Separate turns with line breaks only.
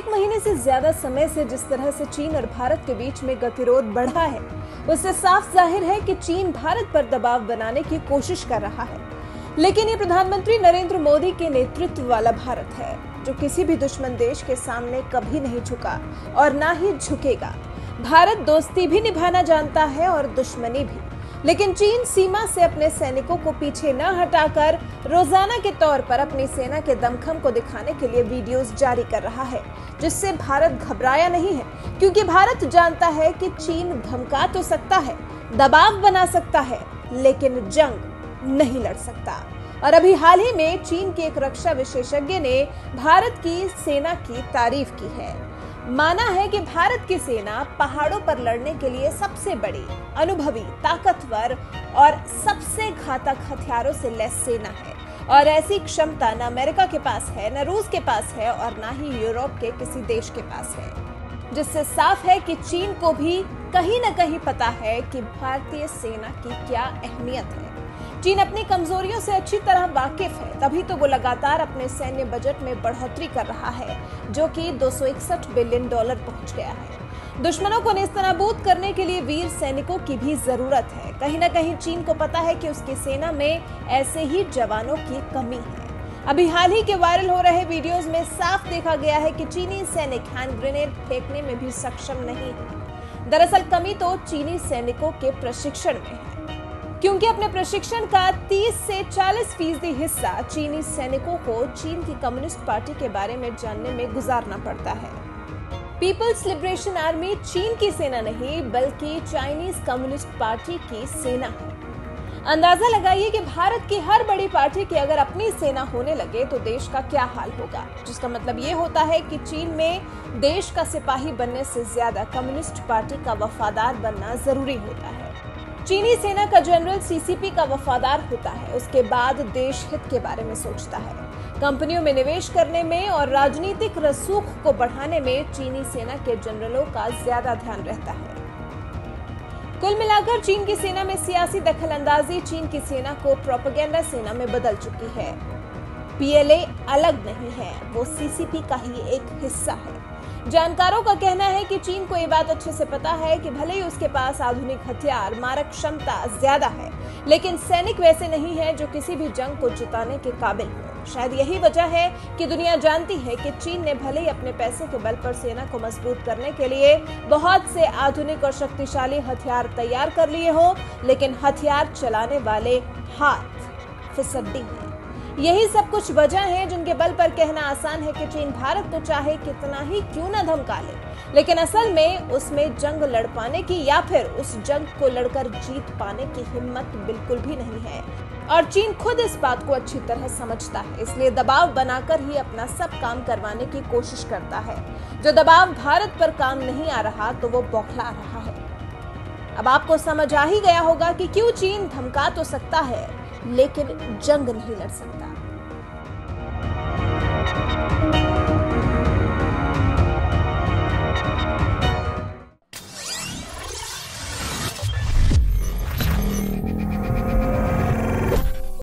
एक महीने से ज्यादा समय से जिस तरह से चीन और भारत के बीच में गतिरोध बढ़ा है, उससे साफ जाहिर है कि चीन भारत पर दबाव बनाने की कोशिश कर रहा है। लेकिन ये प्रधानमंत्री नरेंद्र मोदी के नेतृत्व वाला भारत है, जो किसी भी दुश्मन देश के सामने कभी नहीं झुका और ना ही झुकेगा। भारत दोस्ती भी निभाना जानता है और दुश्मनी भी, लेकिन चीन सीमा से अपने सैनिकों को पीछे न हटाकर रोजाना के तौर पर अपनी सेना के दमखम को दिखाने के लिए वीडियोस जारी कर रहा है, जिससे भारत घबराया नहीं है, क्योंकि भारत जानता है कि चीन धमका तो सकता है, दबाव बना सकता है, लेकिन जंग नहीं लड़ सकता। और अभी हाल ही में चीन के एक रक्षा विशेषज्ञ ने भारत की सेना की तारीफ की है। माना है कि भारत की सेना पहाड़ों पर लड़ने के लिए सबसे बड़ी, अनुभवी, ताकतवर और सबसे घातक हथियारों से लैस सेना है, और ऐसी क्षमता न अमेरिका के पास है, न रूस के पास है और न ही यूरोप के किसी देश के पास है, जिससे साफ है कि चीन को भी कहीं न कहीं पता है कि भारतीय सेना की क्या अहमियत है। चीन अपनी कमजोरियों से अच्छी तरह वाकिफ है, तभी तो वो लगातार अपने सैन्य बजट में बढ़ोतरी कर रहा है, जो कि $261 बिलियन पहुंच गया है। दुश्मनों को नेस्तनाबूद करने के लिए वीर सैनिकों की भी जरूरत है। कहीं न कहीं चीन को पता है कि उसकी सेना में ऐसे ही जवानों की कमी है। अभी हाल ही के वायरल हो रहे वीडियोस में साफ देखा गया है कि चीनी सैनिक हैंड ग्रेनेड फेंकने में भी सक्षम नहीं है। दरअसल कमी तो चीनी सैनिकों के प्रशिक्षण में है, क्योंकि अपने प्रशिक्षण का 30 से 40% हिस्सा चीनी सैनिकों को चीन की कम्युनिस्ट पार्टी के बारे में जानने में गुजारना पड़ता है। पीपल्स लिबरेशन आर्मी चीन की सेना नहीं, बल्कि चाइनीज कम्युनिस्ट पार्टी की सेना है। अंदाजा लगाइए कि भारत की हर बड़ी पार्टी की अगर अपनी सेना होने लगे तो देश का क्या हाल होगा, जिसका मतलब ये होता है कि चीन में देश का सिपाही बनने से ज्यादा कम्युनिस्ट पार्टी का वफादार बनना जरूरी होता है। चीनी सेना का जनरल सीसीपी का वफादार होता है, उसके बाद देश हित के बारे में सोचता है। कंपनियों में निवेश करने में और राजनीतिक रसूख को बढ़ाने में चीनी सेना के जनरलों का ज्यादा ध्यान रहता है। कुल मिलाकर चीन की सेना में सियासी दखलंदाजी चीन की सेना को प्रोपेगेंडा सेना में बदल चुकी है। पीएलए अलग नहीं है, वो सीसीपी का ही एक हिस्सा है। जानकारों का कहना है कि चीन को ये बात अच्छे से पता है कि भले ही उसके पास आधुनिक हथियार, मारक क्षमता ज्यादा है, लेकिन सैनिक वैसे नहीं है जो किसी भी जंग को जिताने के काबिल हो। शायद यही वजह है कि दुनिया जानती है कि चीन ने भले ही अपने पैसे के बल पर सेना को मजबूत करने के लिए बहुत से आधुनिक और शक्तिशाली हथियार तैयार कर लिए हो, लेकिन हथियार चलाने वाले हाथ फिसड्डी हैं। यही सब कुछ वजह है जिनके बल पर कहना आसान है कि चीन भारत तो चाहे कितना ही क्यों न धमका ले, लेकिन असल में उसमें जंग लड़ पाने की या फिर उस जंग को लड़कर जीत पाने की हिम्मत बिल्कुल भी नहीं है। और चीन खुद इस बात को अच्छी तरह समझता है, इसलिए दबाव बनाकर ही अपना सब काम करवाने की कोशिश करता है। जो दबाव भारत पर काम नहीं आ रहा तो वो बौखला रहा है। अब आपको समझ आ ही गया होगा कि क्यों चीन धमका तो सकता है, लेकिन जंग नहीं लड़ सकता।